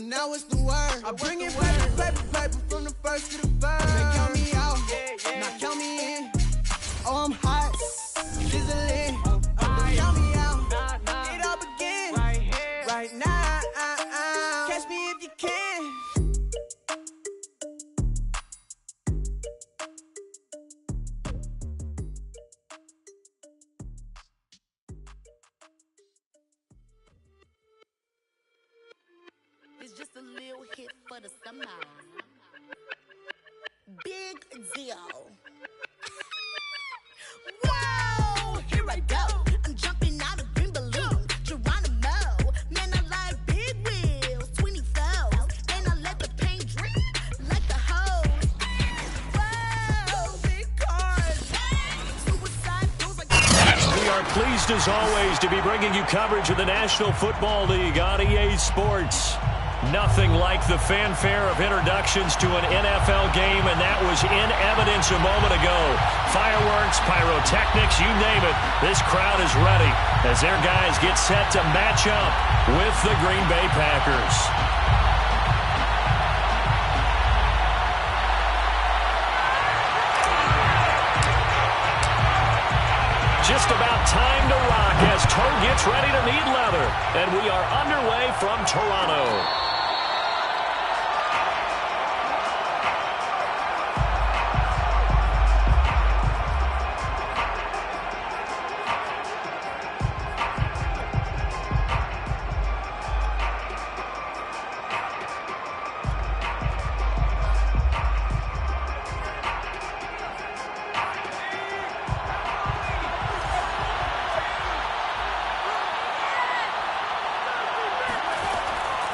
now it's the word. I bring it paper from the first to the first. They count me out, now count me in. Oh, I'm hot, sizzling. Count me out, it all begin right now. Catch me if you can. It's just a little hit for the summer. Big deal. Whoa, here I go. I'm jumping out of green balloon. Geronimo, man, I like big wheels, 24s, and I let the paint drip like the hose. Whoa, big cars. Suicide feels like. We are pleased as always to be bringing you coverage of the National Football League on EA Sports. Nothing like the fanfare of introductions to an NFL game, and that was in evidence a moment ago. Fireworks, pyrotechnics, you name it. This crowd is ready as their guys get set to match up with the Green Bay Packers. Just about time to rock as toe gets ready to meet leather. And we are underway from Toronto.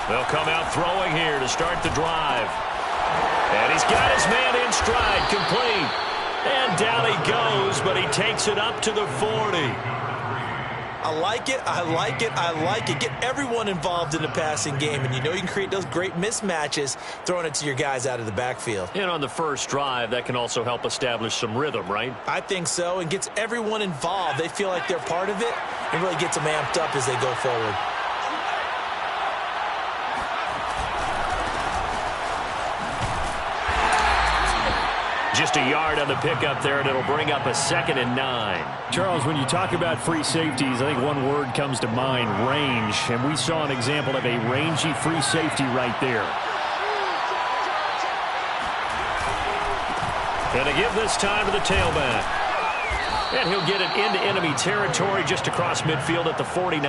They'll come out throwing here to start the drive. And he's got his man in stride, complete. And down he goes, but he takes it up to the 40. I like it, I like it, I like it. Get everyone involved in the passing game, and you know you can create those great mismatches throwing it to your guys out of the backfield. And on the first drive, that can also help establish some rhythm, right? I think so, and gets everyone involved. They feel like they're part of it, and really gets them amped up as they go forward. Just a yard on the pickup there, and it'll bring up a 2nd and 9. Charles, when you talk about free safeties, I think one word comes to mind, range. And we saw an example of a rangy free safety right there. And to give this time to the tailback. And he'll get it into enemy territory just across midfield at the 49.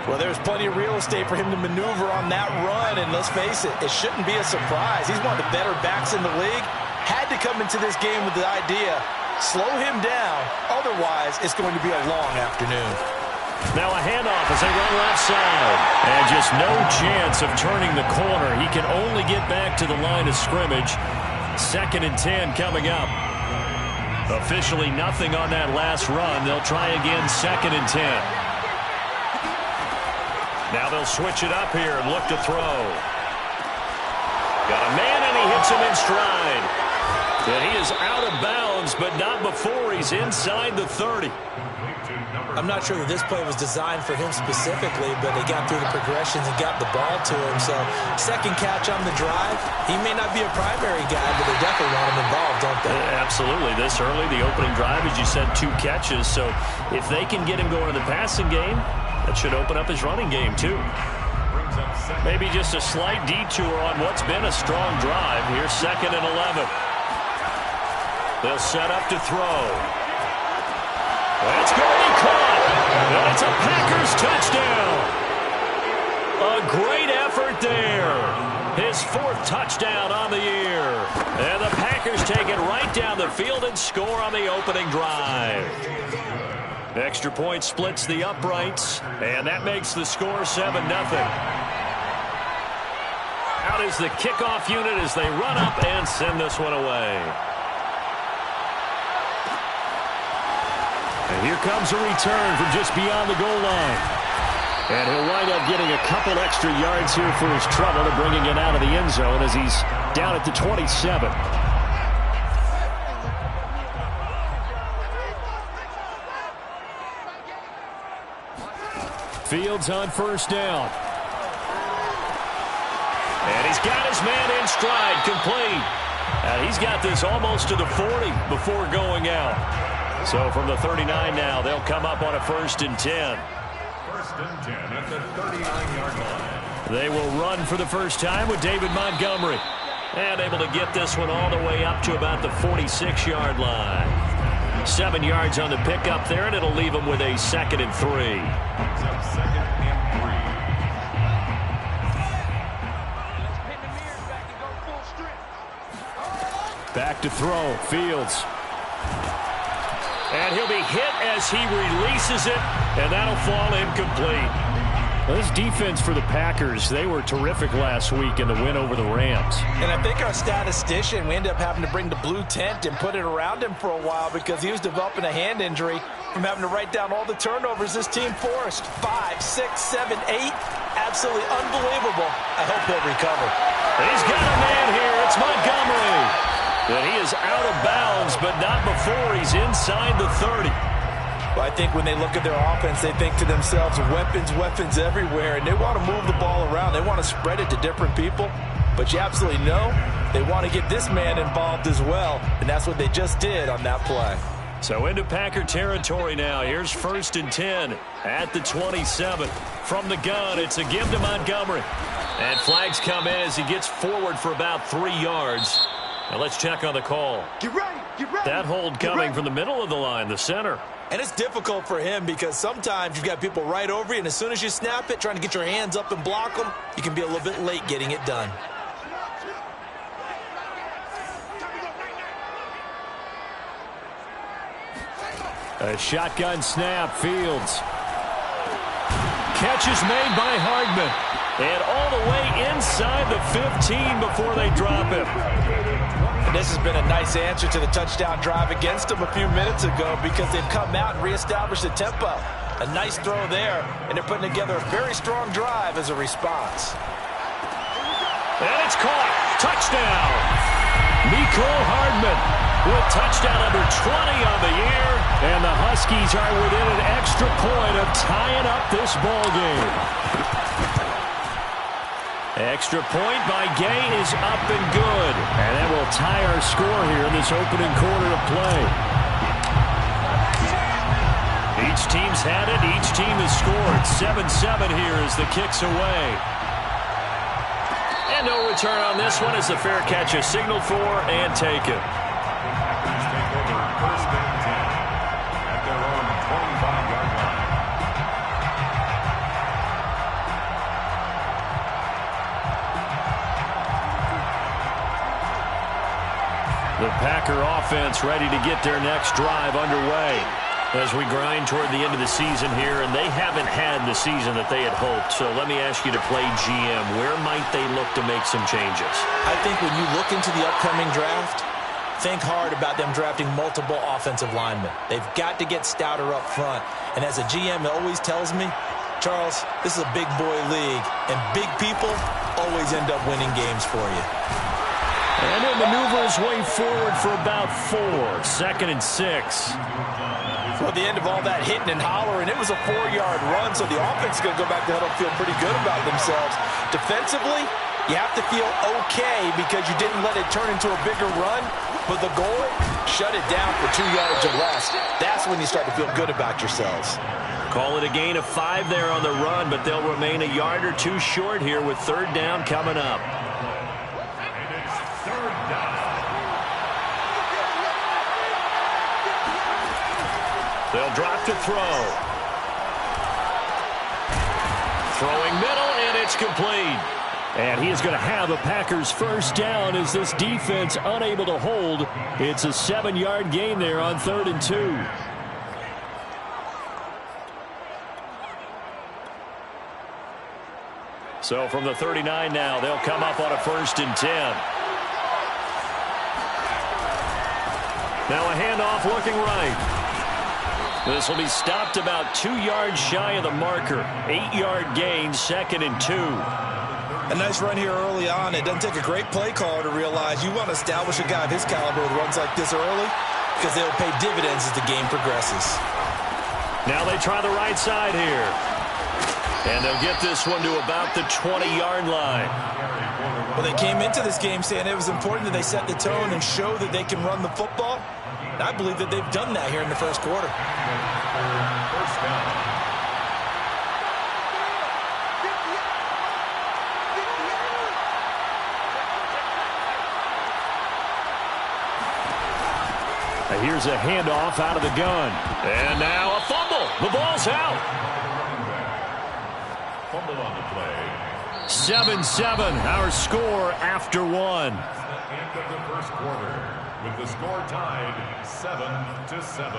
Well, there's plenty of real estate for him to maneuver on that run, and let's face it, it shouldn't be a surprise. He's one of the better backs in the league. Had to come into this game with the idea, slow him down, otherwise it's going to be a long afternoon. Now a handoff as they run left side. And just no chance of turning the corner. He can only get back to the line of scrimmage. 2nd and 10 coming up. Officially nothing on that last run. They'll try again 2nd and 10. Now they'll switch it up here and look to throw. Got a man, and he hits him in stride. And he is out of bounds, but not before he's inside the 30. I'm not sure that this play was designed for him specifically, but they got through the progressions and got the ball to him. So, second catch on the drive. He may not be a primary guy, but they definitely want him involved, don't they? Absolutely. This early, the opening drive, as you said, 2 catches. So, if they can get him going in the passing game, that should open up his running game, too. Maybe just a slight detour on what's been a strong drive. Here's 2nd and 11. They'll set up to throw. That's going to be caught. And it's a Packers touchdown. A great effort there. His 4th touchdown on the year. And the Packers take it right down the field and score on the opening drive. Extra point splits the uprights, and that makes the score 7-0. Out is the kickoff unit as they run up and send this one away. And here comes a return from just beyond the goal line. And he'll wind up getting a couple extra yards here for his trouble and bringing it out of the end zone as he's down at the 27. Fields on first down. He's got his man in stride, complete. And he's got this almost to the 40 before going out. So from the 39 now, they'll come up on a 1st and 10. 1st and 10 at the 39-yard line. They will run for the first time with David Montgomery. And able to get this one all the way up to about the 46-yard line. 7 yards on the pickup there, and it'll leave them with a 2nd and 3. So 2nd and 3. Back to throw, Fields. And he'll be hit as he releases it, and that'll fall incomplete. Well, this defense for the Packers, they were terrific last week in the win over the Rams. And I think our statistician, we ended up having to bring the blue tent and put it around him for a while because he was developing a hand injury from having to write down all the turnovers this team forced. 5, 6, 7, 8. Absolutely unbelievable. I hope he'll recover. He's got a man here. It's Montgomery. And he is out of bounds, but not before he's inside the 30. Well, I think when they look at their offense, they think to themselves, weapons, weapons everywhere, and they want to move the ball around. They want to spread it to different people, but you absolutely know they want to get this man involved as well, and that's what they just did on that play. So into Packer territory now. Here's 1st and 10 at the 27. From the gun, it's a give to Montgomery. And flags come in as he gets forward for about 3 yards. Now let's check on the call. Get ready, get ready. That hold coming from the middle of the line, the center. And it's difficult for him because sometimes you've got people right over you, and as soon as you snap it, trying to get your hands up and block them, you can be a little bit late getting it done. A shotgun snap, Fields. Catch is made by Hardman. And all the way inside the 15 before they drop him. And this has been a nice answer to the touchdown drive against them a few minutes ago because they've come out and reestablished the tempo. A nice throw there, and they're putting together a very strong drive as a response. And it's caught. Touchdown. Mecole Hardman with touchdown number 20 on the year. And the Huskies are within an extra point of tying up this ball game. Extra point by Gay is up and good. And that will tie our score here in this opening quarter of play. Each team's had it. Each team has scored. 7-7 here as the kick's away. And no return on this one as the fair catch is signaled for and taken. Please take over 1st and 10 at their own 25-yard line. The Packer offense ready to get their next drive underway as we grind toward the end of the season here, and they haven't had the season that they had hoped. So let me ask you to play GM. Where might they look to make some changes? I think when you look into the upcoming draft, think hard about them drafting multiple offensive linemen. They've got to get stouter up front. And as a GM, it always tells me, Charles, this is a big boy league, and big people always end up winning games for you. And he'll maneuver his way forward for about 4. 2nd and 6. Well, at the end of all that hitting and hollering, it was a 4-yard run, so the offense is going to go back to huddle, feel pretty good about themselves. Defensively, you have to feel okay because you didn't let it turn into a bigger run, but the goal, shut it down for 2 yards or less. That's when you start to feel good about yourselves. Call it a gain of 5 there on the run, but they'll remain a yard or 2 short here with 3rd down coming up. They'll drop to throw. Throwing middle, and it's complete. And he is going to have a Packers 1st down as this defense unable to hold. It's a 7-yard gain there on 3rd and 2. So from the 39 now, they'll come up on a 1st and 10. Now a handoff looking right. This will be stopped about 2 yards shy of the marker. 8-yard gain, 2nd and 2. A nice run here early on. It doesn't take a great play caller to realize you want to establish a guy of his caliber with runs like this early because they'll pay dividends as the game progresses. Now they try the right side here. And they'll get this one to about the 20-yard line. Well, they came into this game saying it was important that they set the tone and show that they can run the football. And I believe that they've done that here in the first quarter. First down. Here's a handoff out of the gun. And now a fumble. The ball's out. Fumble on the play. 7-7, our score after one. End of the first quarter with the score tied 7-7.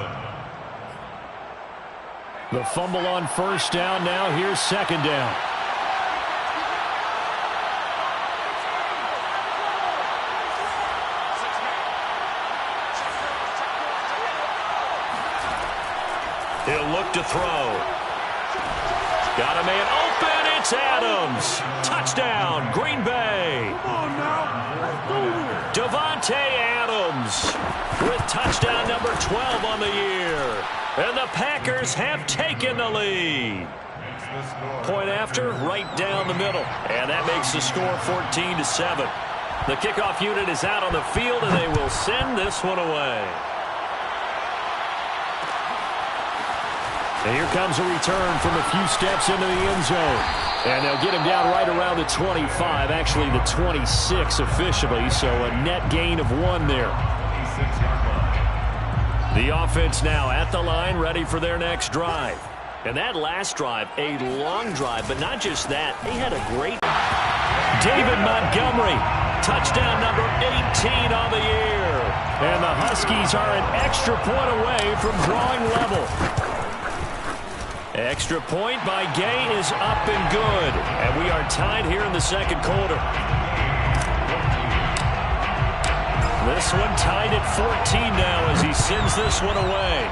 The fumble on first down. Now here's second down. He'll look to throw. Got a man open. It's Adams. Touchdown, Green Bay. Davante Adams with touchdown number 12 on the year. And the Packers have taken the lead. Point after, right down the middle. And that makes the score 14-7. The kickoff unit is out on the field, and they will send this one away. And here comes a return from a few steps into the end zone. And they'll get him down right around the 25, actually the 26 officially, so a net gain of 1 there. The offense now at the line, ready for their next drive. And that last drive, a long drive, but not just that. They had a great... David Montgomery, touchdown number 18 on the year. And the Huskies are an extra point away from drawing level. Extra point by Gay is up and good. And we are tied here in the second quarter. This one tied at 14 now as he sends this one away.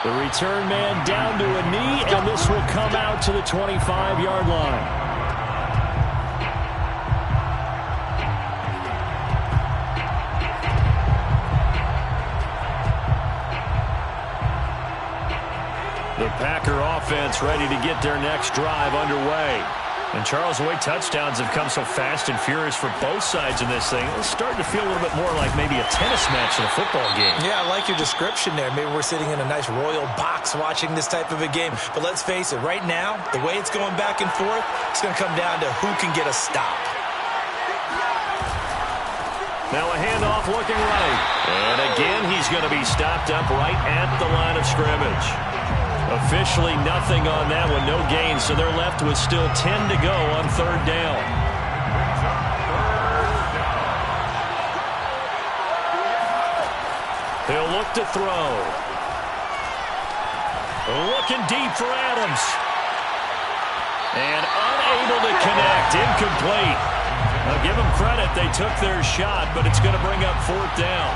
The return man down to a knee, and this will come out to the 25-yard line. The Packer offense ready to get their next drive underway. And Charles, the way touchdowns have come so fast and furious for both sides in this thing, it's starting to feel a little bit more like maybe a tennis match in a football game. Yeah, I like your description there. Maybe we're sitting in a nice royal box watching this type of a game. But let's face it, right now, the way it's going back and forth, it's going to come down to who can get a stop. Now a handoff looking right. And again, he's going to be stopped up right at the line of scrimmage. Officially nothing on that one, no gain, so they're left with still 10 to go on third down. He'll look to throw. Looking deep for Adams. And unable to connect, incomplete. I'll give them credit, they took their shot, but it's going to bring up fourth down.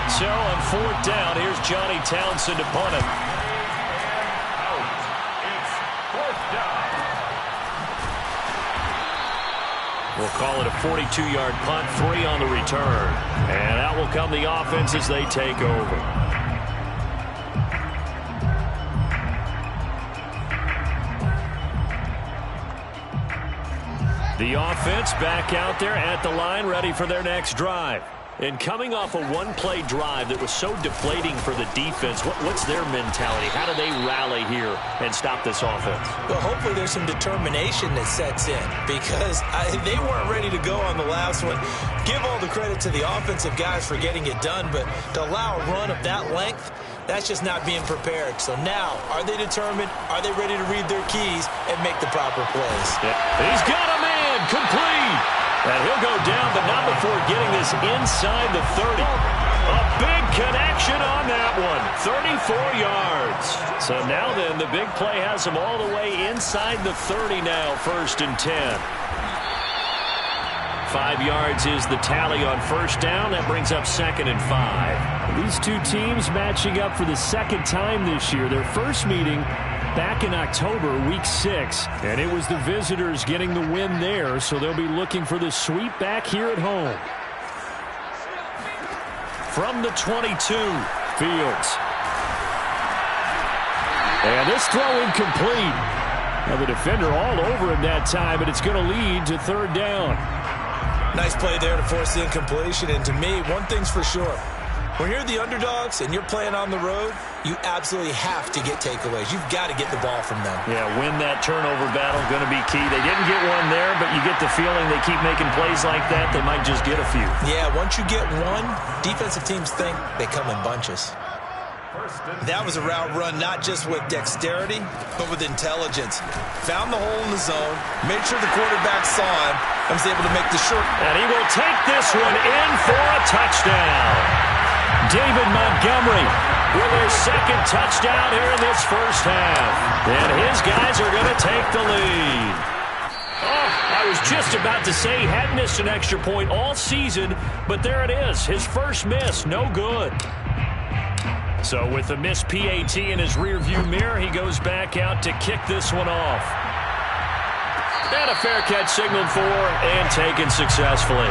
So on fourth down, here's Johnny Townsend to punt it. We'll call it a 42-yard punt, 3 on the return. And out will come the offense as they take over. The offense back out there at the line, ready for their next drive. And coming off a one-play drive that was so deflating for the defense, what's their mentality? How do they rally here and stop this offense? Well, hopefully there's some determination that sets in because they weren't ready to go on the last one. Give all the credit to the offensive guys for getting it done, but to allow a run of that length, that's just not being prepared. So now, are they determined? Are they ready to read their keys and make the proper plays? Yeah. He's got a man, complete. And he'll go down, but not before getting this inside the 30. A big connection on that one. 34 yards. So now then, the big play has him all the way inside the 30 now, 1st and 10. 5 yards is the tally on first down. That brings up 2nd and 5. These two teams matching up for the second time this year. Their first meeting back in October, week 6, and it was the visitors getting the win there, so they'll be looking for the sweep back here at home. From the 22, Fields. And this throw incomplete. Now the defender all over him that time, but it's going to lead to third down. Nice play there to force the incompletion. And to me, one thing's for sure. When you're the underdogs and you're playing on the road, you absolutely have to get takeaways. You've got to get the ball from them. Yeah, win that turnover battle, going to be key. They didn't get one there, but you get the feeling they keep making plays like that, they might just get a few. Yeah, once you get one, defensive teams think they come in bunches. That was a route run not just with dexterity, but with intelligence. Found the hole in the zone, made sure the quarterback saw him, and was able to make the short. And he will take this one in for a touchdown. David Montgomery with their second touchdown here in this first half. And his guys are going to take the lead. Oh, I was just about to say he hadn't missed an extra point all season, but there it is. His first miss, no good. So with the missed PAT in his rearview mirror, he goes back out to kick this one off. And a fair catch signaled for and taken successfully.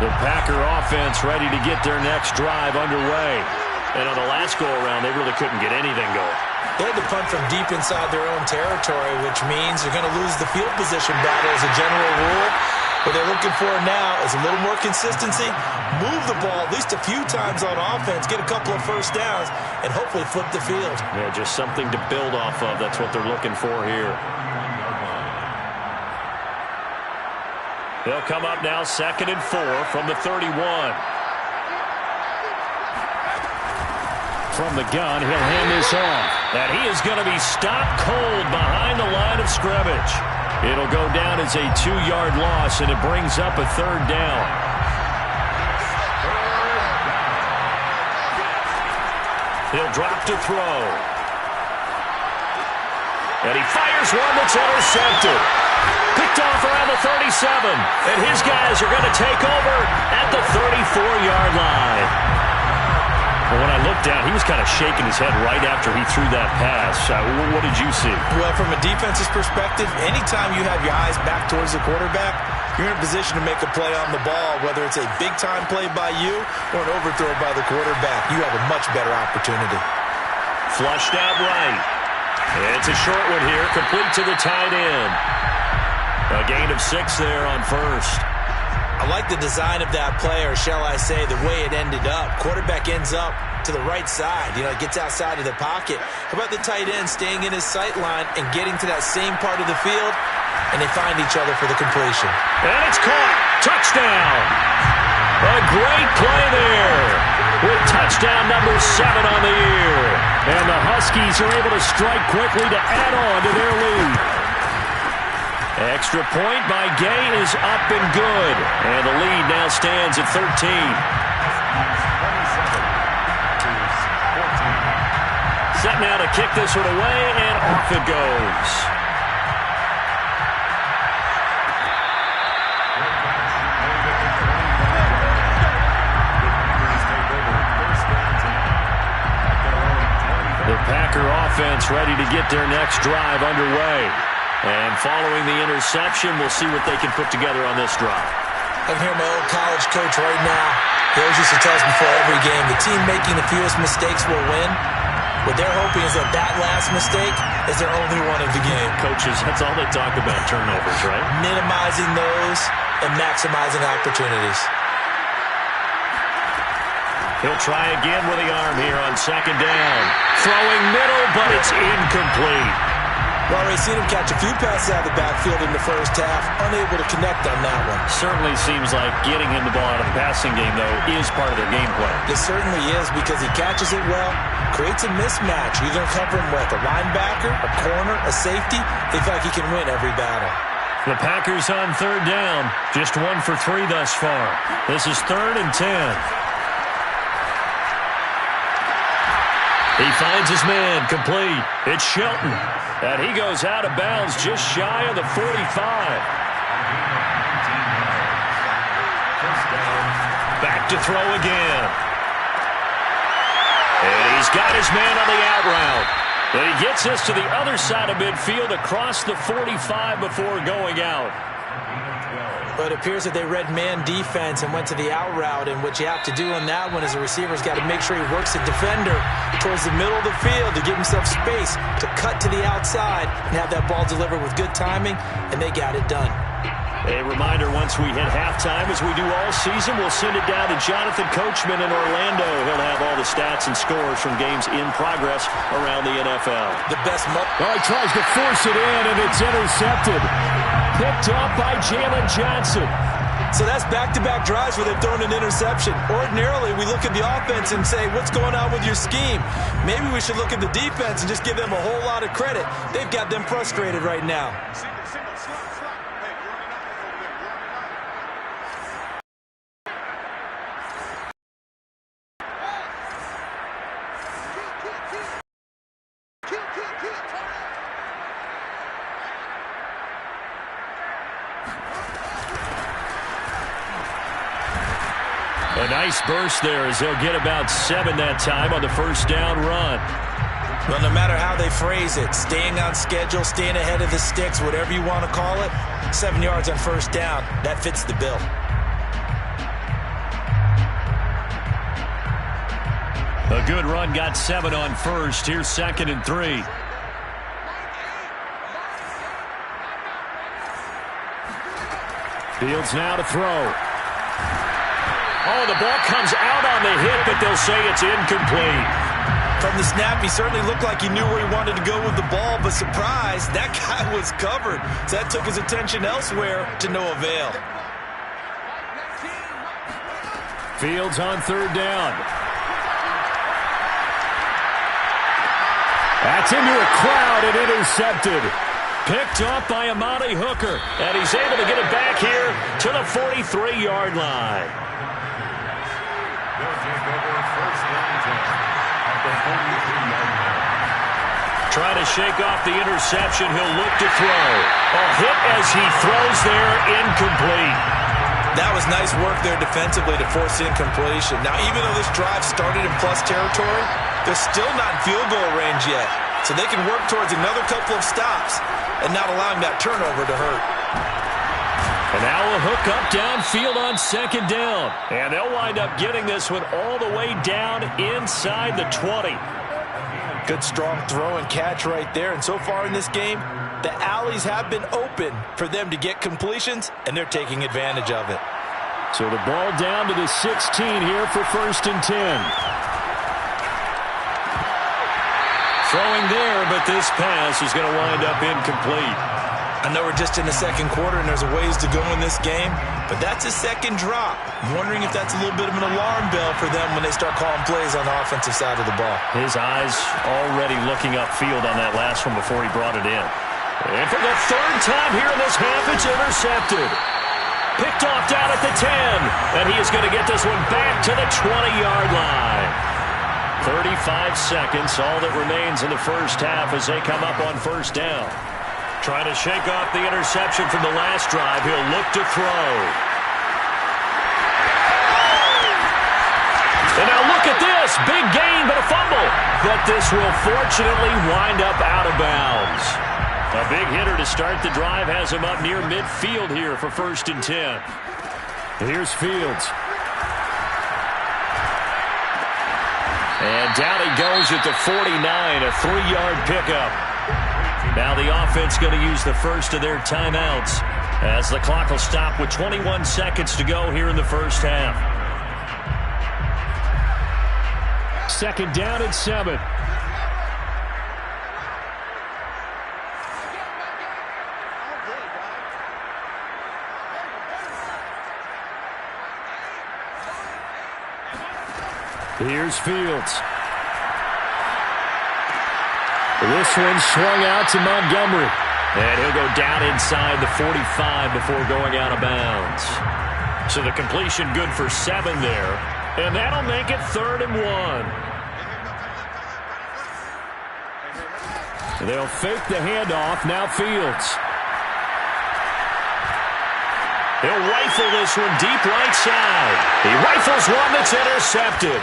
The Packer offense ready to get their next drive underway. And on the last go-around, they really couldn't get anything going. They had to punt from deep inside their own territory, which means they're going to lose the field position battle as a general rule. What they're looking for now is a little more consistency, move the ball at least a few times on offense, get a couple of first downs, and hopefully flip the field. Yeah, just something to build off of. That's what they're looking for here. They'll come up now 2nd and 4 from the 31. From the gun, he'll hand this off. And he is going to be stopped cold behind the line of scrimmage. It'll go down as a 2-yard loss, and it brings up a third down. He'll drop to throw. And he fires one that's intercepted. Picked off around the 37. And his guys are going to take over at the 34-yard line. Well, when I looked down, he was kind of shaking his head right after he threw that pass. What did you see? Well, from a defense's perspective, anytime you have your eyes back towards the quarterback, you're in a position to make a play on the ball, whether it's a big-time play by you or an overthrow by the quarterback. You have a much better opportunity. Flushed out right. It's a short one here, complete to the tight end. A gain of 6 there on first. I like the design of that play, or shall I say the way it ended up. Quarterback ends up to the right side. You know, it gets outside of the pocket. How about the tight end staying in his sight line and getting to that same part of the field, and they find each other for the completion. And it's caught. Touchdown. A great play there with touchdown number 7 on the year. And the Huskies are able to strike quickly to add on to their lead. Extra point by Gay is up and good. And the lead now stands at 13. Set now to kick this one away, and off it goes. The Packer offense ready to get their next drive underway. And following the interception, we'll see what they can put together on this drive. I can hear my old college coach right now. He always used to tell us before every game, the team making the fewest mistakes will win. What they're hoping is that last mistake is their only one of the game. Coaches, that's all they talk about, turnovers, right? Minimizing those and maximizing opportunities. He'll try again with the arm here on 2nd down. Throwing middle, but it's incomplete. Well, we've seen him catch a few passes out of the backfield in the first half, unable to connect on that one. Certainly seems like getting him the ball out of the passing game, though, is part of their game plan. It certainly is, because he catches it well, creates a mismatch. You're going to cover him with a linebacker, a corner, a safety. They feel like he can win every battle. The Packers on 3rd down, just 1 for 3 thus far. This is 3rd and 10. He finds his man, complete. It's Shelton. And he goes out of bounds just shy of the 45. Back to throw again. And he's got his man on the out route. And he gets this to the other side of midfield across the 45 before going out. But it appears that they read man defense and went to the out route, and what you have to do on that one is the receiver's got to make sure he works the defender towards the middle of the field to give himself space to cut to the outside and have that ball delivered with good timing, and they got it done. A reminder, once we hit halftime, as we do all season, we'll send it down to Jonathan Coachman in Orlando. He'll have all the stats and scores from games in progress around the NFL. The best he tries to force it in, and it's intercepted. Picked up by Jalen Johnson. So that's back-to-back drives where they've thrown an interception. Ordinarily, we look at the offense and say, what's going on with your scheme? Maybe we should look at the defense and just give them a whole lot of credit. They've got them frustrated right now. A nice burst there as they'll get about 7 that time on the first down run. Well, no matter how they phrase it, staying on schedule, staying ahead of the sticks, whatever you want to call it, 7 yards on first down, that fits the bill. A good run got 7 on first. Here's 2nd and 3. Fields now to throw. Oh, the ball comes out on the hit, but they'll say it's incomplete. From the snap, he certainly looked like he knew where he wanted to go with the ball, but surprise, that guy was covered. So that took his attention elsewhere to no avail. Fields on 3rd down. That's into a crowd and intercepted. Picked up by Amani Hooker, and he's able to get it back here to the 43-yard line. They'll take over 1st and 10 at the 43-yard line. Trying to shake off the interception. He'll look to throw. A hit as he throws there, incomplete. That was nice work there defensively to force incompletion. Now, even though this drive started in plus territory, they're still not in field goal range yet. So they can work towards another couple of stops and not allowing that turnover to hurt. And now a hook up downfield on 2nd down. And they'll wind up getting this one all the way down inside the 20. Good strong throw and catch right there. And so far in this game, the alleys have been open for them to get completions, and they're taking advantage of it. So the ball down to the 16 here for 1st and 10. Throwing there, but this pass is going to wind up incomplete. I know we're just in the 2nd quarter and there's a ways to go in this game, but that's a 2nd drop. I'm wondering if that's a little bit of an alarm bell for them when they start calling plays on the offensive side of the ball. His eyes already looking upfield on that last one before he brought it in. And for the 3rd time here in this half, it's intercepted. Picked off down at the 10, and he is going to get this one back to the 20-yard line. 35 seconds, all that remains in the first half as they come up on 1st down. Trying to shake off the interception from the last drive. He'll look to throw. And now look at this. Big gain, but a fumble. But this will fortunately wind up out of bounds. A big hitter to start the drive has him up near midfield here for 1st and 10. Here's Fields. And down he goes at the 49, a 3-yard pickup. Now the offense going to use the first of their timeouts as the clock will stop with 21 seconds to go here in the first half. 2nd down and 7. Here's Fields. This one swung out to Montgomery. And he'll go down inside the 45 before going out of bounds. So the completion good for 7 there. And that'll make it 3rd and 1. They'll fake the handoff. Now Fields. He'll rifle this one deep right side. He rifles one that's intercepted.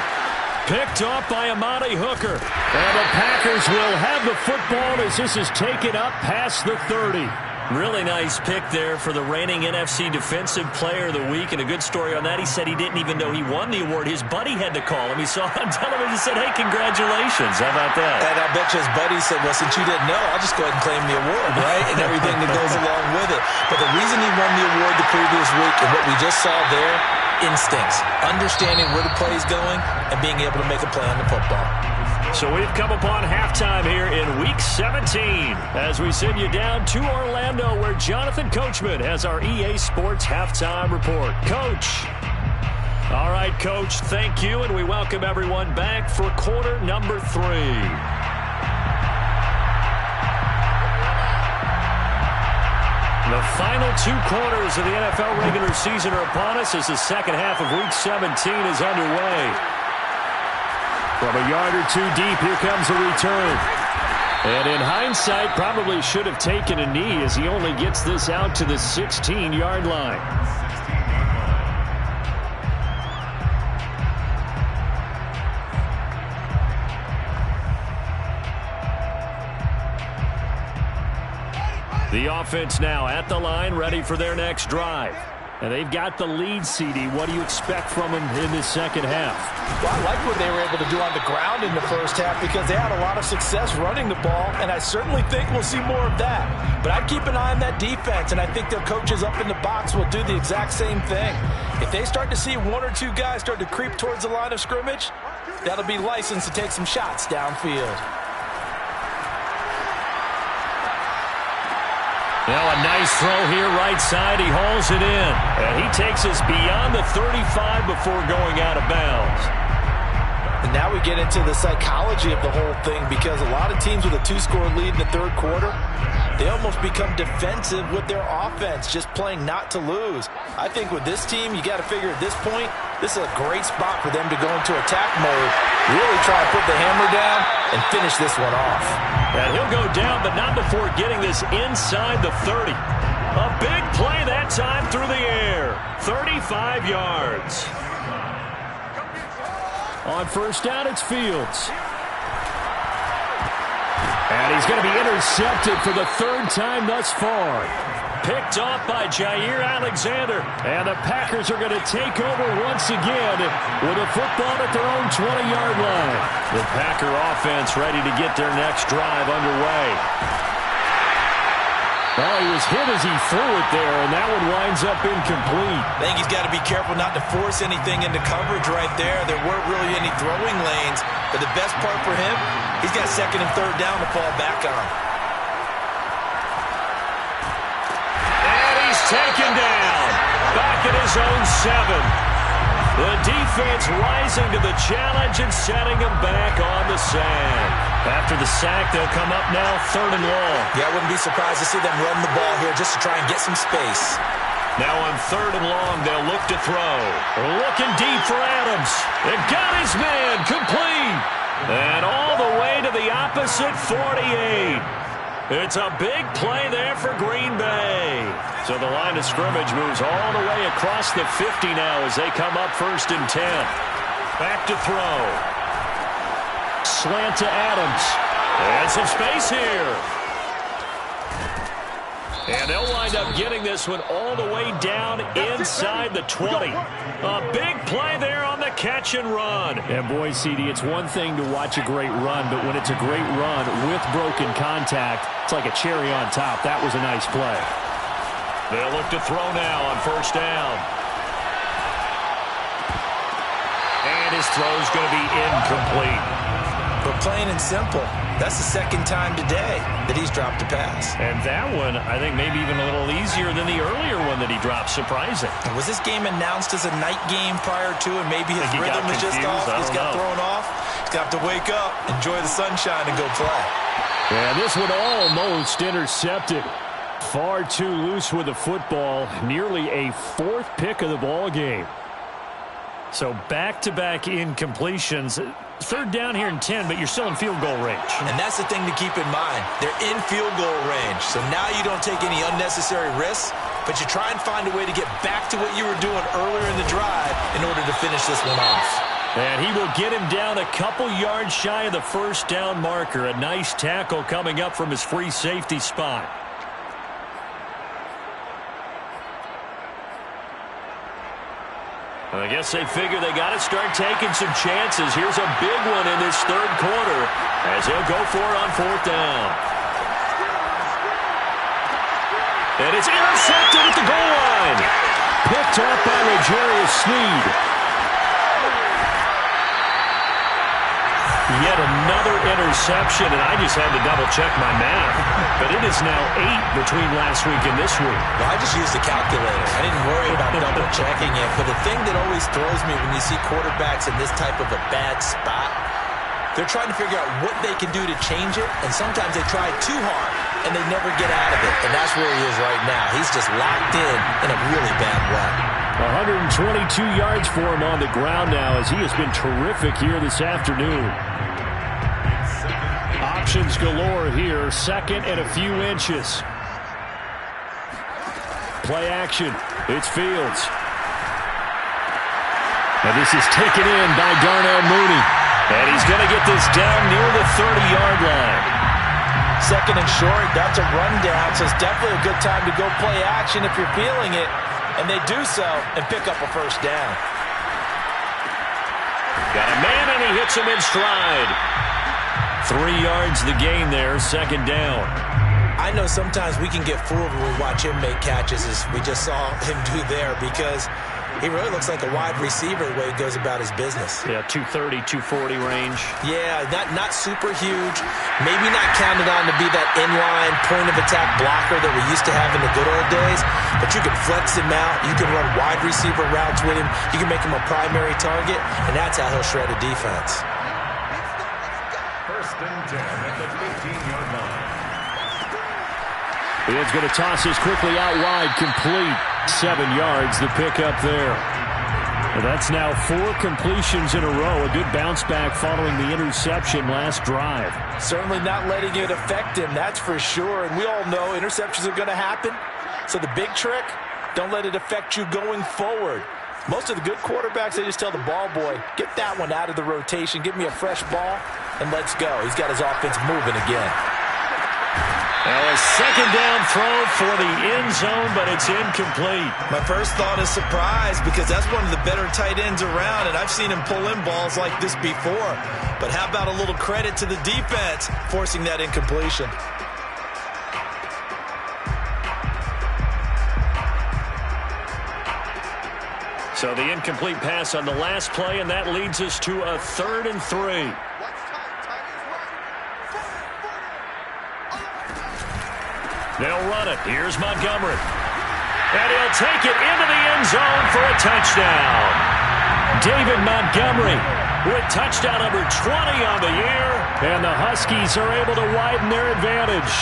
Picked up by Amani Hooker. And the Packers will have the football as this is taken up past the 30. Really nice pick there for the reigning NFC Defensive Player of the Week, and a good story on that. He said he didn't even know he won the award. His buddy had to call him. He saw it on television and said, hey, congratulations. How about that? And I bet you his buddy said, well, since you didn't know, I'll just go ahead and claim the award, right? And everything that goes along with it. But the reason he won the award the previous week and what we just saw there, instincts, understanding where the play is going and being able to make a play on the football. So we've come upon halftime here in Week 17 as we send you down to Orlando where Jonathan Coachman has our EA Sports Halftime Report. Coach. All right, Coach, thank you, and we welcome everyone back for quarter number 3. The final 2 quarters of the NFL regular season are upon us as the second half of Week 17 is underway. From a yard or 2 deep, here comes a return. And in hindsight, probably should have taken a knee as he only gets this out to the 16-yard line. The offense now at the line, ready for their next drive. And they've got the lead, CD. What do you expect from them in this second half? Well, I like what they were able to do on the ground in the first half because they had a lot of success running the ball, and I certainly think we'll see more of that. But I'd keep an eye on that defense, and I think their coaches up in the box will do the exact same thing. If they start to see 1 or 2 guys start to creep towards the line of scrimmage, that'll be licensed to take some shots downfield. Now a nice throw here right side. He hauls it in. And he takes us beyond the 35 before going out of bounds. And now we get into the psychology of the whole thing because a lot of teams with a 2-score lead in the third quarter, they almost become defensive with their offense, just playing not to lose. I think with this team, you got to figure at this point, this is a great spot for them to go into attack mode, really try to put the hammer down and finish this one off. And he'll go down, but not before getting this inside the 30. A big play that time through the air. 35 yards. On first down, it's Fields. And he's going to be intercepted for the 3rd time thus far. Picked off by Jair Alexander. And the Packers are going to take over once again with a football at their own 20-yard line. The Packer offense ready to get their next drive underway. Well, he was hit as he threw it there, and that one winds up incomplete. I think he's got to be careful not to force anything into coverage right there. There weren't really any throwing lanes, but the best part for him, he's got 2nd and 3rd down to fall back on. And he's taken down. Back at his own 7. The defense rising to the challenge and setting him back on the sand. After the sack, they'll come up now 3rd and long. Yeah, I wouldn't be surprised to see them run the ball here just to try and get some space. Now on 3rd and long, they'll look to throw. Looking deep for Adams. It got his man complete. And all the way to the opposite 48. It's a big play there for Green Bay. So the line of scrimmage moves all the way across the 50 now as they come up 1st and 10. Back to throw. Slant to Adams. And some space here. And they'll wind up getting this one all the way down inside the 20. A big play there on the catch and run. And boy, CD, it's one thing to watch a great run, but when it's a great run with broken contact, it's like a cherry on top. That was a nice play. They'll look to throw now on 1st down. And his throw's going to be incomplete. But plain and simple, that's the 2nd time today that he's dropped a pass. And that one, I think, maybe even a little easier than the earlier one that he dropped. Surprising. Was this game announced as a night game prior to, and maybe his rhythm is just off? He's got thrown off. He's got to wake up, enjoy the sunshine, and go play. And this one almost intercepted. Far too loose with the football. Nearly a 4th pick of the ball game. So back-to-back incompletions. 3rd down here in 10, but you're still in field goal range. And that's the thing to keep in mind. They're in field goal range. So now you don't take any unnecessary risks, but you try and find a way to get back to what you were doing earlier in the drive in order to finish this one off. And he will get him down a couple yards shy of the 1st down marker. A nice tackle coming up from his free safety spot. I guess they figure they got to start taking some chances. Here's a big one in this third quarter as they'll go for it on fourth down. And it's intercepted at the goal line. Picked up by L'Jarius Sneed. Yet another interception, and I just had to double-check my math. But it is now 8 between last week and this week. Well, I just used a calculator. I didn't worry about double-checking it. But the thing that always throws me when you see quarterbacks in this type of a bad spot, they're trying to figure out what they can do to change it, and sometimes they try too hard, and they never get out of it. And that's where he is right now. He's just locked in a really bad way. 122 yards for him on the ground now as he has been terrific here this afternoon. Options galore here. Second and a few inches. Play action. It's Fields. And this is taken in by Darnell Mooney. And he's going to get this down near the 30-yard line. Second and short, that's a rundown, so it's definitely a good time to go play action if you're feeling it. And they do so and pick up a first down. Got a man, and he hits him in stride. 3 yards the gain there, second down. I know sometimes we can get fooled when we watch him make catches, as we just saw him do there, because he really looks like a wide receiver the way he goes about his business. Yeah, 230, 240 range. Yeah, not super huge. Maybe not counted on to be that inline point-of-attack blocker that we used to have in the good old days, but you can flex him out. You can run wide receiver routes with him. You can make him a primary target, and that's how he'll shred a defense. First and 10 at the 15-yard line. Fields going to toss this quickly out wide, complete. 7 yards, the pickup there. Well, that's now 4 completions in a row. A good bounce back following the interception last drive. Certainly not letting it affect him, that's for sure. And we all know interceptions are going to happen. So the big trick, don't let it affect you going forward. Most of the good quarterbacks, they just tell the ball boy, get that one out of the rotation, give me a fresh ball, and let's go. He's got his offense moving again. Well, a second down throw for the end zone, but it's incomplete. My first thought is surprise, because that's one of the better tight ends around, and I've seen him pull in balls like this before. But how about a little credit to the defense forcing that incompletion? So the incomplete pass on the last play, and that leads us to a 3rd and 3. They'll run it. Here's Montgomery. And he'll take it into the end zone for a touchdown. David Montgomery with touchdown number 20 on the year. And the Huskies are able to widen their advantage.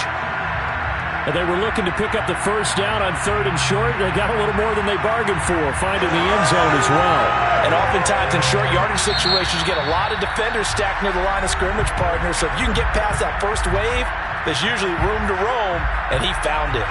They were looking to pick up the first down on 3rd and short. They got a little more than they bargained for, finding the end zone as well. And oftentimes in short yardage situations, you get a lot of defenders stacked near the line of scrimmage partners. So if you can get past that first wave, there's usually room to roam, and he found it.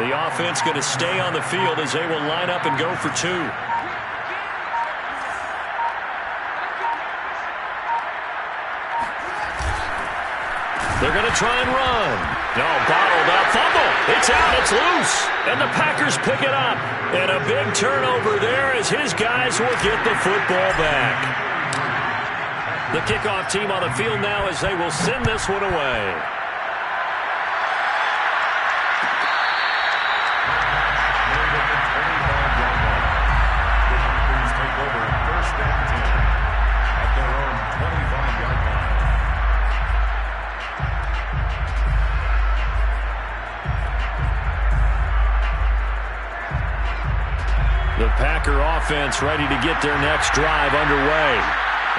The offense going to stay on the field as they will line up and go for 2. They're going to try and run. No, bottled up. Fumble. It's out. It's loose. And the Packers pick it up. And a big turnover there as his guys will get the football back. The kickoff team on the field now as they will send this one away. The Packer offense ready to get their next drive underway.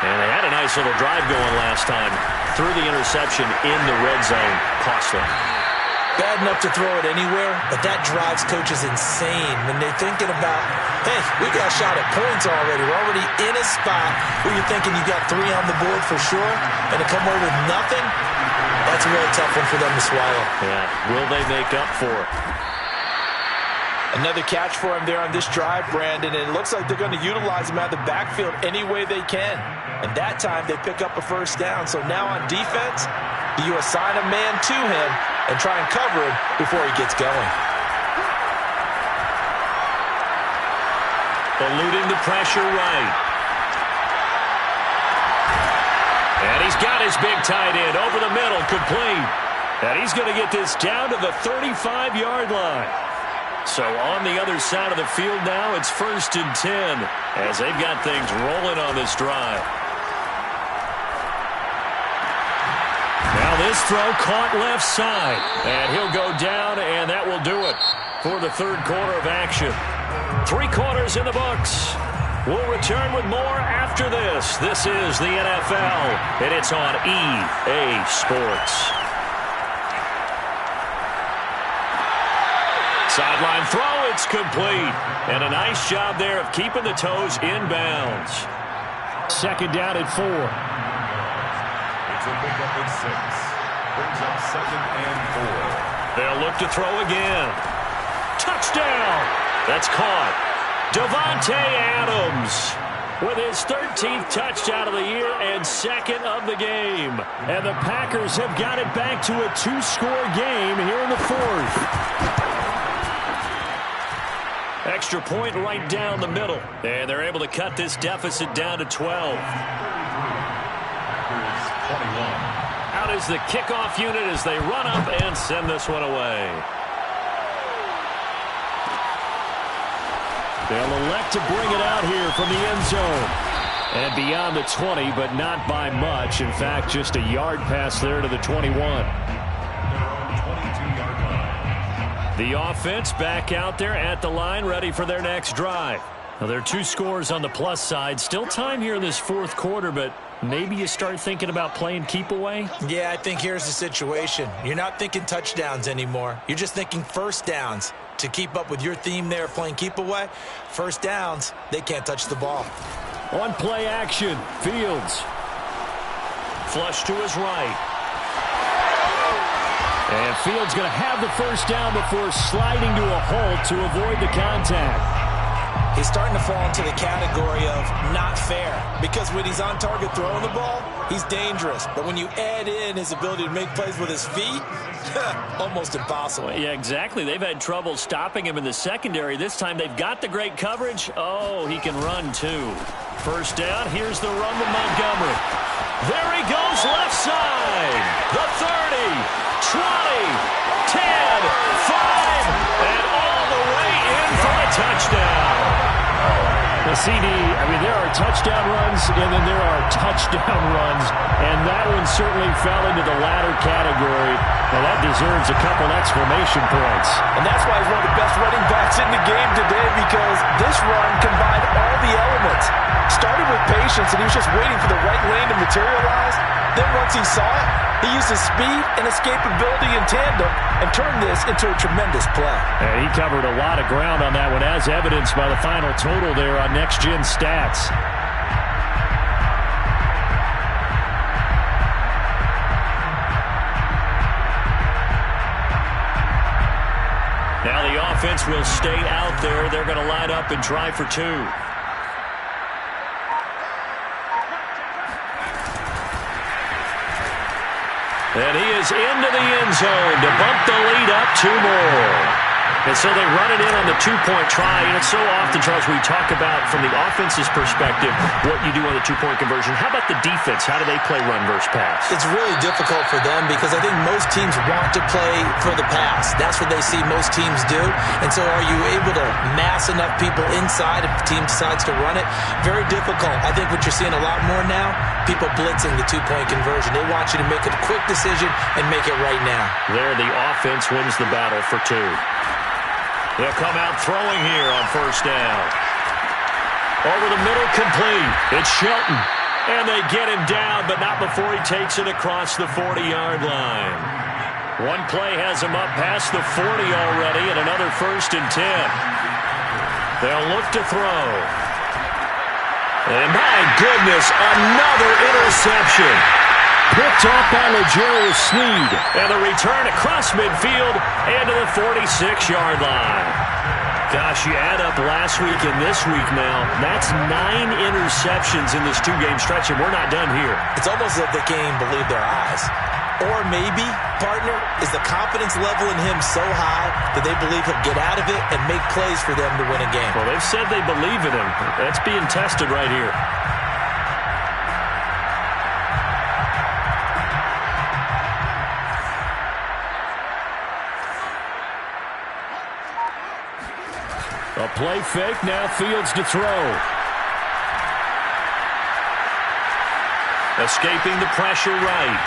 And they had a nice little drive going last time. Threw the interception in the red zone. Cost them. Bad enough to throw it anywhere, but that drives coaches insane when they're thinking about, hey, we got a shot at points already. We're already in a spot where you're thinking you got 3 on the board for sure, and to come away with nothing, that's a really tough one for them to swallow. Yeah, will they make up for it? Another catch for him there on this drive, Brandon, and it looks like they're going to utilize him out of the backfield any way they can. And that time they pick up a first down. So now on defense, you assign a man to him and try and cover him before he gets going. Eluding the pressure right. And he's got his big tight end over the middle, complete. And he's going to get this down to the 35-yard line. So on the other side of the field now, it's 1st and 10 as they've got things rolling on this drive. Now this throw caught left side, and he'll go down, and that will do it for the third quarter of action. 3 quarters in the books. We'll return with more after this. This is the NFL, and it's on EA Sports. Sideline throw, it's complete. And a nice job there of keeping the toes in bounds. 2nd down at 4. It's a pickup at 6. Brings up 2nd and 4. They'll look to throw again. Touchdown! That's caught. Davante Adams with his 13th touchdown of the year and 2nd of the game. And the Packers have got it back to a 2-score game here in the 4th. Extra point right down the middle. And they're able to cut this deficit down to 12. Out is the kickoff unit as they run up and send this one away. They'll elect to bring it out here from the end zone. And beyond the 20, but not by much. In fact, just a yard pass there to the 21. The offense back out there at the line, ready for their next drive. Now, there are 2 scores on the plus side. Still time here in this 4th quarter, but maybe you start thinking about playing keep away? Yeah, I think here's the situation. You're not thinking touchdowns anymore. You're just thinking first downs. To keep up with your theme there, playing keep away, first downs, they can't touch the ball. On play action, Fields. Flush to his right. And Fields going to have the first down before sliding to a halt to avoid the contact. He's starting to fall into the category of not fair, because when he's on target throwing the ball, he's dangerous. But when you add in his ability to make plays with his feet, almost impossible. Well, yeah, exactly. They've had trouble stopping him in the secondary. This time they've got the great coverage. Oh, he can run too. First down, here's the run with Montgomery. There he goes, left side. The 30, 20, 10, 5, and all the way in for a touchdown. The CD, I mean, there are touchdown runs, and then there are touchdown runs, and that one certainly fell into the latter category. Now, that deserves a couple exclamation points. And that's why he's one of the best running backs in the game today, because this run combined all the elements. Started with patience, and he was just waiting for the right lane to materialize. Then once he saw it, he used his speed and escapability in tandem and turned this into a tremendous play. And he covered a lot of ground on that one, as evidenced by the final total there on Next Gen Stats. Now the offense will stay out there. They're going to line up and try for 2. And he is into the end zone to bump the lead up 2 more. And so they run it in on the 2-point try. And it's so often, Charles, we talk about from the offense's perspective what you do on the 2-point conversion. How about the defense? How do they play run versus pass? It's really difficult for them because I think most teams want to play for the pass. That's what they see most teams do. And so are you able to mass enough people inside if the team decides to run it? Very difficult. I think what you're seeing a lot more now, people blitzing the 2-point conversion. They want you to make a quick decision and make it right now. There, the offense wins the battle for 2. They'll come out throwing here on first down. Over the middle, complete. It's Shelton. And they get him down, but not before he takes it across the 40-yard line. One play has him up past the 40 already, and another 1st and 10. They'll look to throw. And my goodness, another interception. Picked off by L'Jarius Sneed. And the return across midfield and to the 46-yard line. Gosh, you add up last week and this week now, that's 9 interceptions in this 2-game stretch, and we're not done here. It's almost as if they can't even believe their eyes. Or maybe, partner, is the confidence level in him so high that they believe he'll get out of it and make plays for them to win a game. Well, they've said they believe in him. That's being tested right here. A play fake, now Fields to throw. Escaping the pressure right.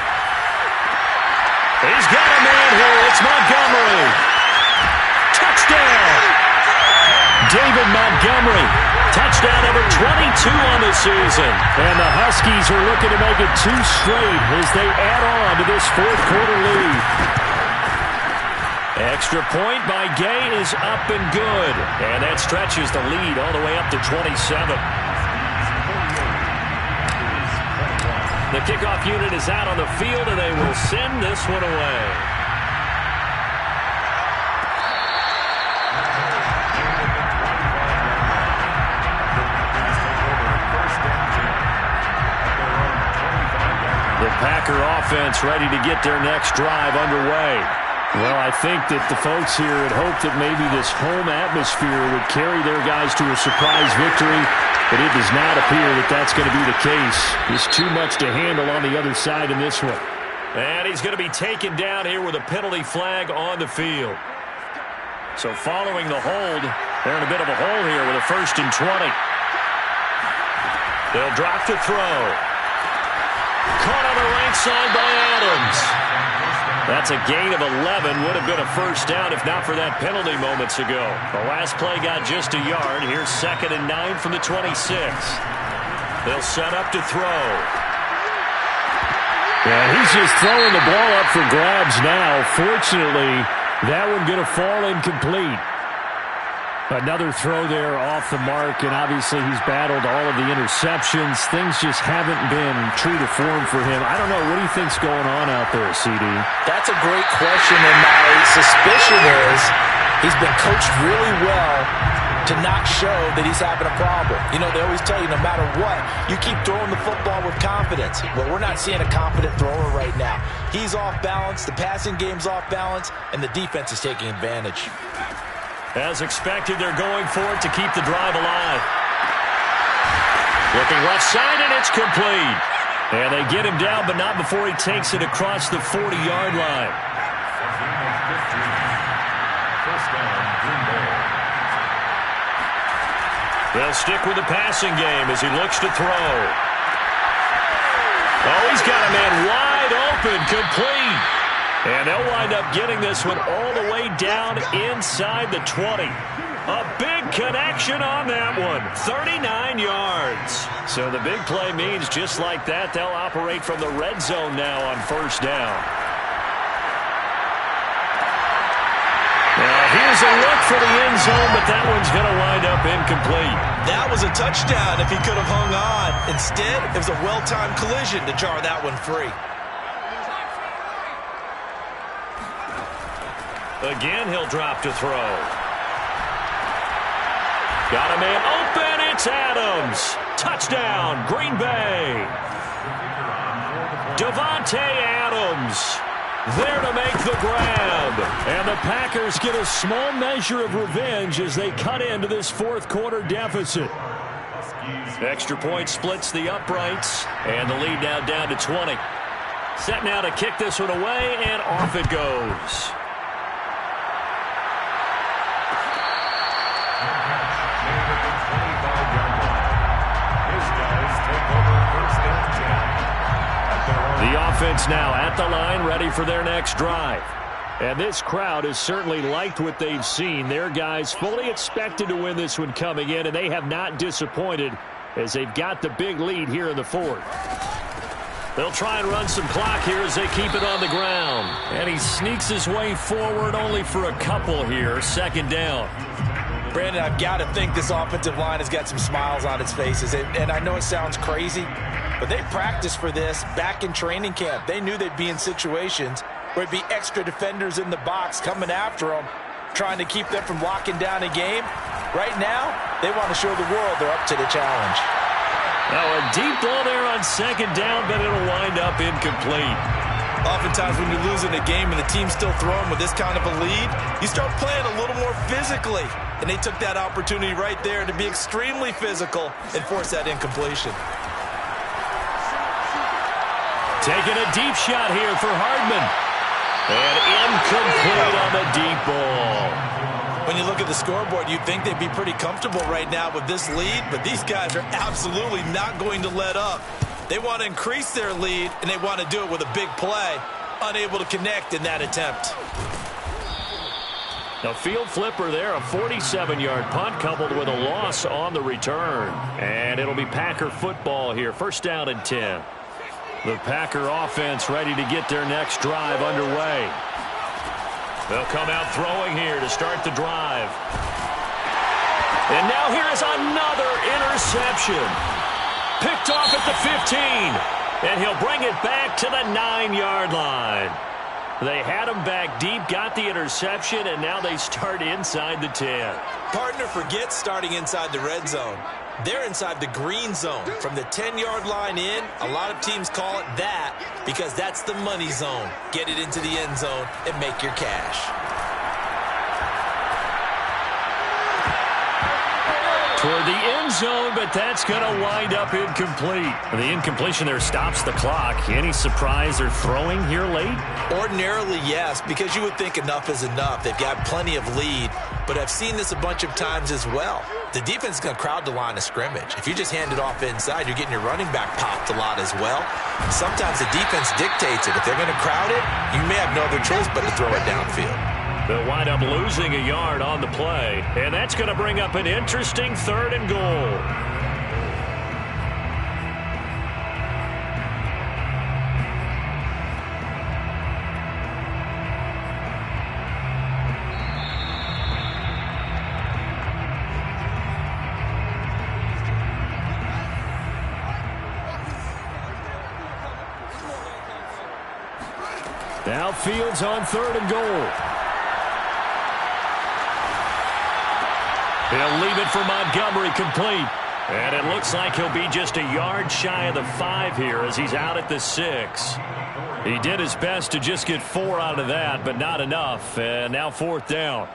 He's got a man here. It's Montgomery. Touchdown. David Montgomery. Touchdown number 22 on the season. And the Huskies are looking to make it 2 straight as they add on to this 4th-quarter lead. Extra point by Gay is up and good. And that stretches the lead all the way up to 27. The kickoff unit is out on the field, and they will send this one away. The Packer offense ready to get their next drive underway. Well, I think that the folks here had hoped that maybe this home atmosphere would carry their guys to a surprise victory, but it does not appear that that's going to be the case. There's too much to handle on the other side in this one. And he's going to be taken down here with a penalty flag on the field. So following the hold, they're in a bit of a hole here with a 1st and 20. They'll drop to throw. Caught on the right side by Adams. That's a gain of 11. Would have been a 1st down if not for that penalty moments ago. The last play got just a yard. Here's 2nd and 9 from the 26. They'll set up to throw. Yeah, he's just throwing the ball up for grabs now. Fortunately, that one going to fall incomplete. Another throw there off the mark, and obviously he's battled all of the interceptions. Things just haven't been true to form for him. I don't know. What do you think's going on out there, CD? That's a great question, and my suspicion is he's been coached really well to not show that he's having a problem. You know, they always tell you no matter what, you keep throwing the football with confidence. Well, we're not seeing a confident thrower right now. He's off balance, the passing game's off balance, and the defense is taking advantage. As expected, they're going for it to keep the drive alive. Looking left side, and it's complete. And they get him down, but not before he takes it across the 40-yard line. They'll stick with the passing game as he looks to throw. Oh, he's got a man wide open, complete. And they'll wind up getting this one all the way down inside the 20. A big connection on that one. 39 yards. So the big play means just like that, they'll operate from the red zone now on 1st down. Now here's a look for the end zone, but that one's going to wind up incomplete. That was a touchdown if he could have hung on. Instead, it was a well-timed collision to jar that one free. Again, he'll drop to throw. Got a man open. It's Adams. Touchdown, Green Bay. Davante Adams there to make the grab. And the Packers get a small measure of revenge as they cut into this 4th-quarter deficit. Extra point splits the uprights, and the lead now down to 20. Set now to kick this one away, and off it goes. The offense now at the line, ready for their next drive. And this crowd has certainly liked what they've seen. Their guys fully expected to win this one coming in, and they have not disappointed as they've got the big lead here in the 4th. They'll try and run some clock here as they keep it on the ground. And he sneaks his way forward only for a couple here. Second down. Brandon, I've got to think this offensive line has got some smiles on its faces. And I know it sounds crazy, but they practiced for this back in training camp. They knew they'd be in situations where it'd be extra defenders in the box coming after them, trying to keep them from locking down a game. Right now, they want to show the world they're up to the challenge. Now a deep ball there on second down, but it'll wind up incomplete. Oftentimes when you're losing a game and the team's still throwing with this kind of a lead, you start playing a little more physically. And they took that opportunity right there to be extremely physical and force that incompletion. Taking a deep shot here for Hardman. And incomplete on the deep ball. When you look at the scoreboard, you'd think they'd be pretty comfortable right now with this lead, but these guys are absolutely not going to let up. They want to increase their lead, and they want to do it with a big play. Unable to connect in that attempt. A field flipper there, a 47-yard punt coupled with a loss on the return. And it'll be Packer football here. First down and 10. The Packer offense ready to get their next drive underway. They'll come out throwing here to start the drive. And now here is another interception. Picked off at the 15. And he'll bring it back to the 9-yard line. They had him back deep, got the interception, and now they start inside the 10. Partner forgets starting inside the red zone. They're inside the green zone. From the 10-yard line in, a lot of teams call it that because that's the money zone. Get it into the end zone and make your cash. Toward the end zone, but that's going to wind up incomplete. The incompletion there stops the clock. Any surprise they're throwing here late? Ordinarily, yes, because you would think enough is enough. They've got plenty of lead, but I've seen this a bunch of times as well. The defense is going to crowd the line of scrimmage. If you just hand it off inside, you're getting your running back popped a lot as well. Sometimes the defense dictates it. If they're going to crowd it, you may have no other choice but to throw it downfield. They'll wind up losing a yard on the play, and that's going to bring up an interesting third and goal. Now Fields on third and goal. He'll leave it for Montgomery complete. And it looks like he'll be just a yard shy of the 5 here as he's out at the 6. He did his best to just get 4 out of that, but not enough. And now fourth down.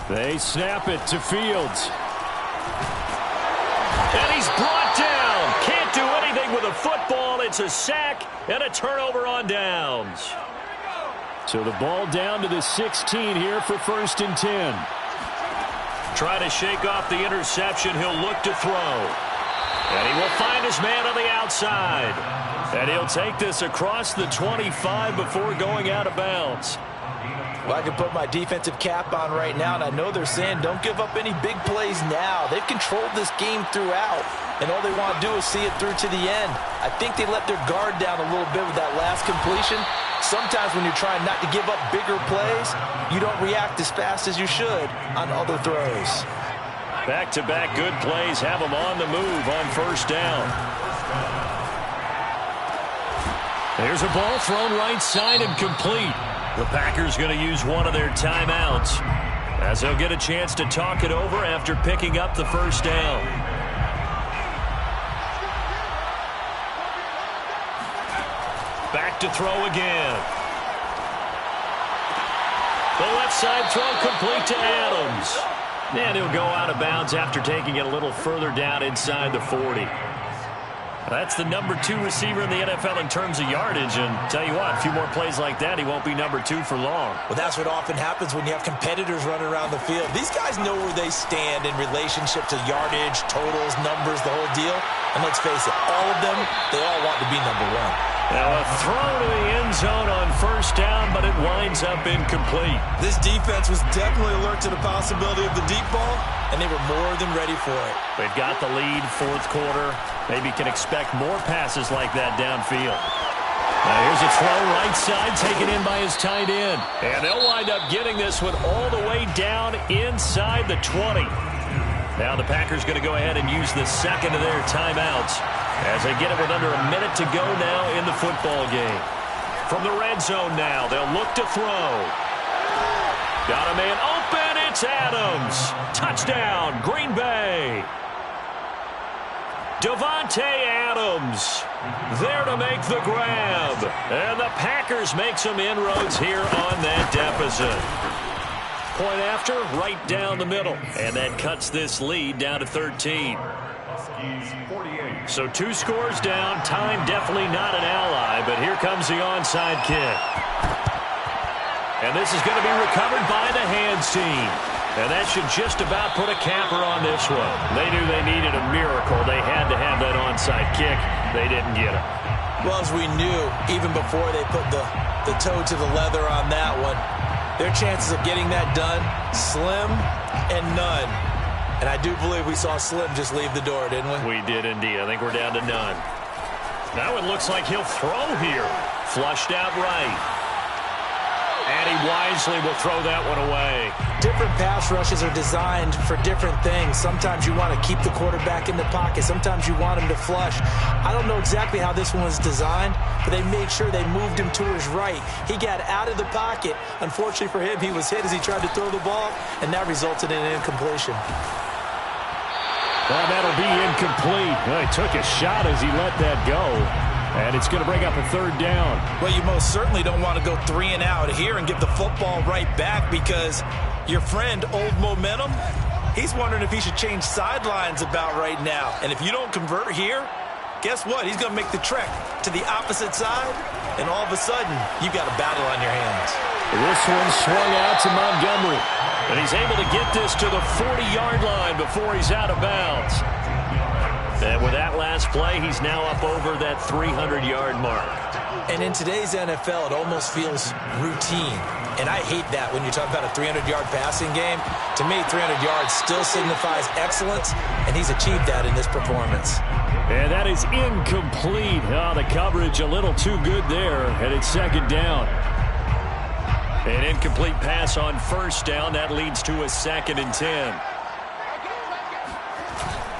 They snap it to Fields. And he's brought down. Can't do anything with a football. It's a sack and a turnover on downs. So the ball down to the 16 here for first and 10. Try to shake off the interception. He'll look to throw. And he will find his man on the outside. And he'll take this across the 25 before going out of bounds. Well, I can put my defensive cap on right now, and I know they're saying don't give up any big plays now. They've controlled this game throughout, and all they want to do is see it through to the end. I think they let their guard down a little bit with that last completion. Sometimes when you're trying not to give up bigger plays, you don't react as fast as you should on other throws. Back-to-back good plays have them on the move on first down. There's a ball thrown right side and complete. The Packers going to use one of their timeouts as they'll get a chance to talk it over after picking up the first down. Back to throw again. The left side throw complete to Adams. And he'll go out of bounds after taking it a little further down inside the 40. That's the number 2 receiver in the NFL in terms of yardage. And tell you what, a few more plays like that, he won't be number 2 for long. Well, that's what often happens when you have competitors running around the field. These guys know where they stand in relationship to yardage, totals, numbers, the whole deal. And let's face it, all of them, they all want to be number 1. Now a throw to the end zone on first down, but it winds up incomplete. This defense was definitely alert to the possibility of the deep ball, and they were more than ready for it. They've got the lead, fourth quarter. Maybe can expect more passes like that downfield. Now here's a throw right side, taken in by his tight end. And they'll wind up getting this one all the way down inside the 20. Now the Packers going to go ahead and use the second of their timeouts as they get it with under a minute to go now in the football game. From the red zone now, they'll look to throw. Got a man open, it's Adams. Touchdown, Green Bay. Davante Adams there to make the grab. And the Packers make some inroads here on that deficit. Point after, right down the middle. And that cuts this lead down to 13. So 2 scores down. Time definitely not an ally, but here comes the onside kick. And this is going to be recovered by the hands team. And that should just about put a capper on this one. They knew they needed a miracle. They had to have that onside kick. They didn't get it. Well, as we knew, even before they put the toe to the leather on that one, their chances of getting that done, slim and none. And I do believe we saw Slim just leave the door, didn't we? We did indeed. I think we're down to none. Now it looks like he'll throw here. Flushed out right. And he wisely will throw that one away. Different pass rushes are designed for different things. Sometimes you want to keep the quarterback in the pocket. Sometimes you want him to flush. I don't know exactly how this one was designed, but they made sure they moved him to his right. He got out of the pocket. Unfortunately for him, he was hit as he tried to throw the ball, and that resulted in an incompletion. Well, that'll be incomplete. Well, he took a shot as he let that go. And it's going to bring up a third down. Well, you most certainly don't want to go 3 and out here and give the football right back because your friend, Old Momentum, he's wondering if he should change sidelines about right now. And if you don't convert here, guess what? He's going to make the trek to the opposite side, and all of a sudden, you've got a battle on your hands. This one swung out to Montgomery. And he's able to get this to the 40-yard line before he's out of bounds. And with that last play, he's now up over that 300-yard mark. And in today's NFL, it almost feels routine. And I hate that when you're talking about a 300-yard passing game. To me, 300 yards still signifies excellence, and he's achieved that in this performance. And that is incomplete. Oh, the coverage a little too good there, and it's second down. An incomplete pass on first down. That leads to a 2nd and 10.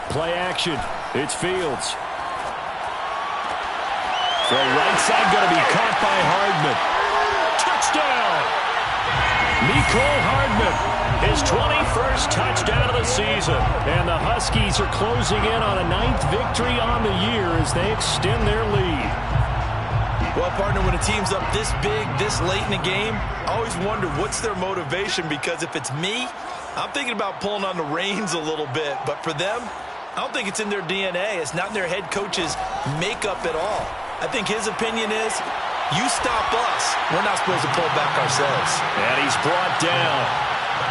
Play action. It's Fields. Throw right side going to be caught by Hardman. Touchdown! Mecole Hardman, his 21st touchdown of the season. And the Huskies are closing in on a 9th victory on the year as they extend their lead. Well, partner, when a team's up this big, this late in the game, I always wonder what's their motivation, because if it's me, I'm thinking about pulling on the reins a little bit. But for them, I don't think it's in their DNA. It's not in their head coach's makeup at all. I think his opinion is, you stop us, we're not supposed to pull back ourselves. And he's brought down.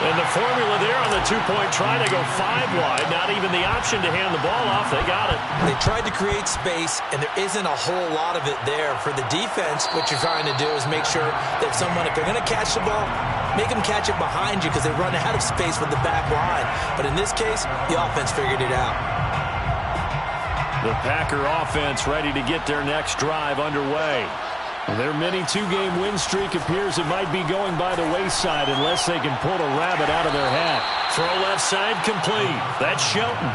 And the formula there on the 2-point try, they go 5 wide. Not even the option to hand the ball off. They got it. They tried to create space, and there isn't a whole lot of it there. For the defense, what you're trying to do is make sure that someone, if they're going to catch the ball, make them catch it behind you because they run out of space with the back line. But in this case, the offense figured it out. The Packer offense ready to get their next drive underway. Their mini 2-game win streak appears it might be going by the wayside unless they can pull a rabbit out of their hat. Throw left side complete. That's Shelton.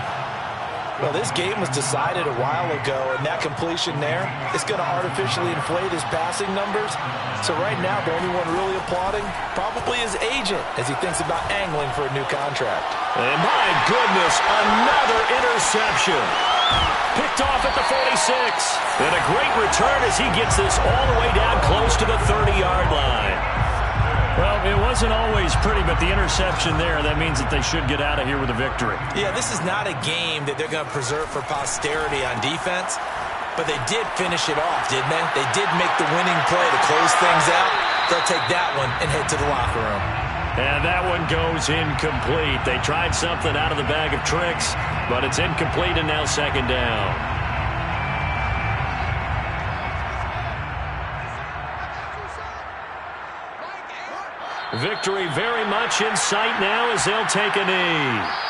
Well, this game was decided a while ago, and that completion there is going to artificially inflate his passing numbers. So right now, the only one really applauding probably his agent as he thinks about angling for a new contract. And my goodness, another interception. Picked off at the 46. And a great return as he gets this all the way down close to the 30-yard line. Well, it wasn't always pretty, but the interception there, that means that they should get out of here with a victory. Yeah, this is not a game that they're going to preserve for posterity on defense. But they did finish it off, didn't they? They did make the winning play to close things out. They'll take that one and head to the locker room. And that one goes incomplete. They tried something out of the bag of tricks, but it's incomplete and now second down. Victory very much in sight now as they'll take a knee.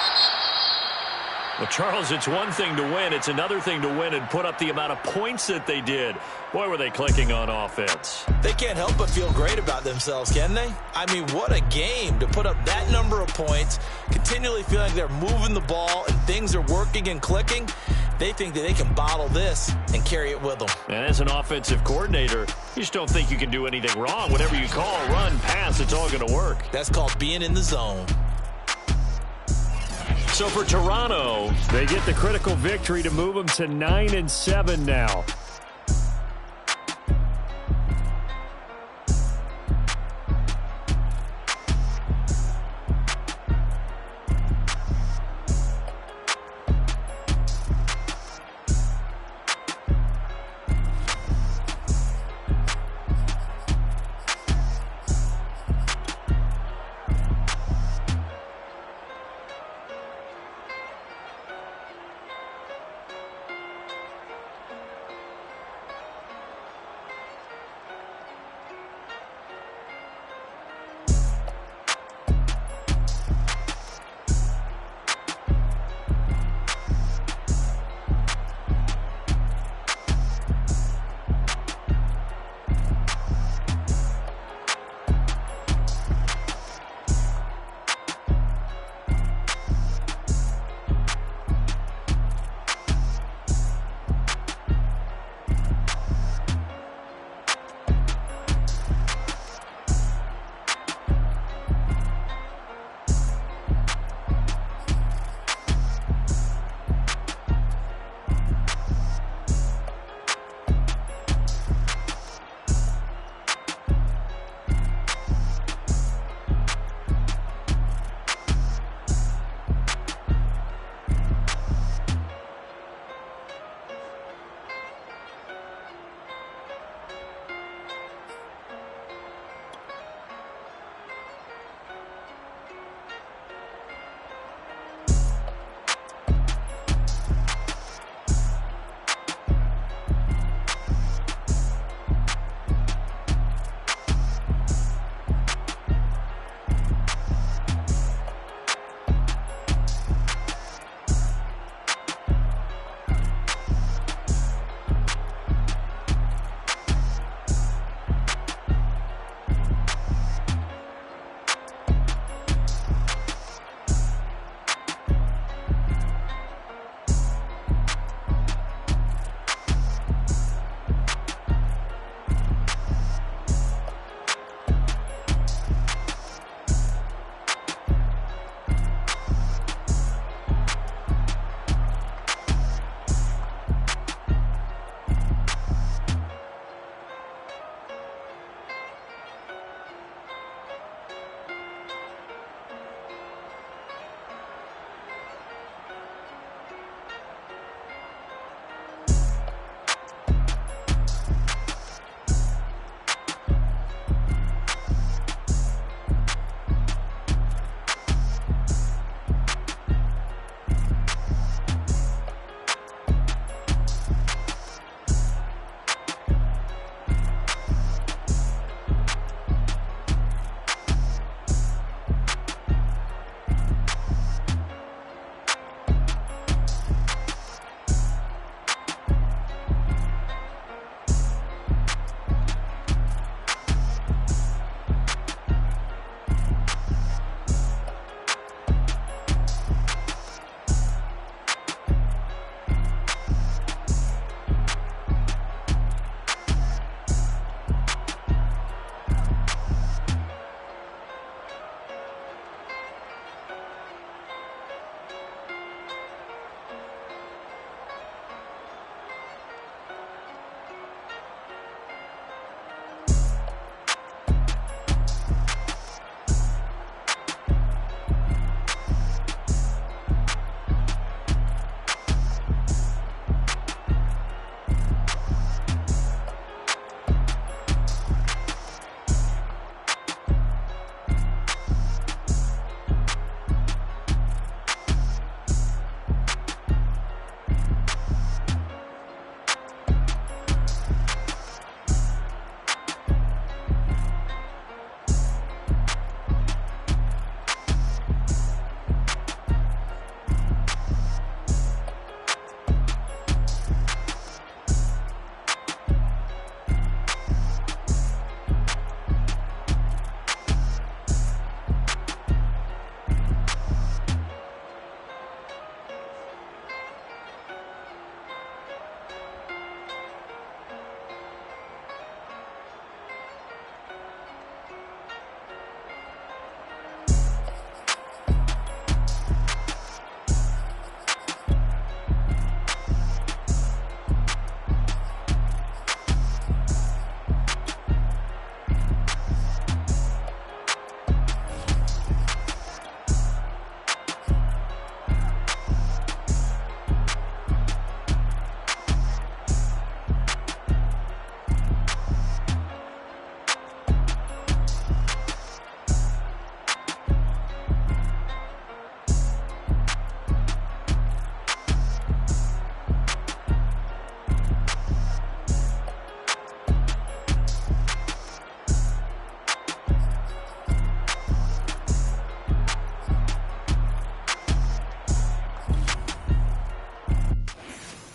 Well, Charles, it's one thing to win. It's another thing to win and put up the amount of points that they did. Boy, were they clicking on offense. They can't help but feel great about themselves, can they? I mean, what a game to put up that number of points, continually feeling like they're moving the ball and things are working and clicking. They think that they can bottle this and carry it with them. And as an offensive coordinator, you just don't think you can do anything wrong. Whatever you call, run, pass, it's all going to work. That's called being in the zone. So for Toronto, they get the critical victory to move them to 9-7 now.